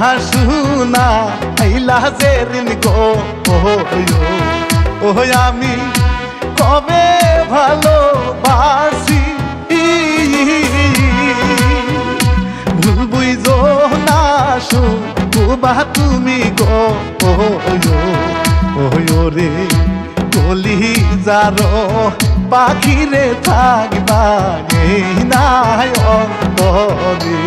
শুনা আইলা জেরিন গো ও আমি কবে ভালোবাসি ভুল বুঝো না শুবা তুমি গো রে কলি যারো পাখিরে থাকবা এই নাই অন্তরে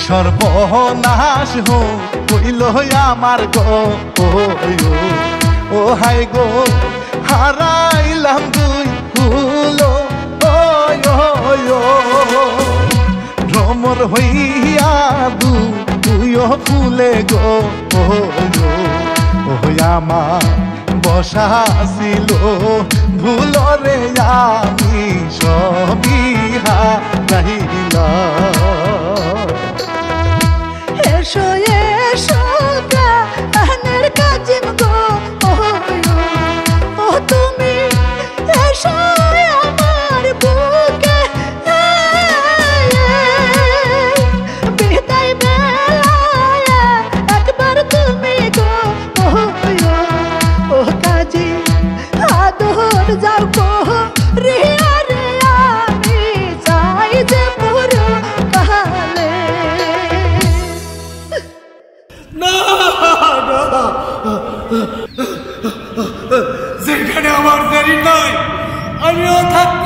সর্বনাশ হইল আমার গো ও হাই গো হারাইলাম দুই ফুলো ভ্রমর হইয়া দুইও ফুলে গো আমার বসা ছিল ভুল রে আমি সবই হারাইলাম এসো এসো প্রাণের কাজিম গো ও তুমি এসো আমার বুকে বিদায় বেলায় একবার তুমি গো ও কাজী আদর যাও গো রিয়া রে আমি চাই যে পুরো কালে যেখানে আমার দেরি নাই আমিও থাকতে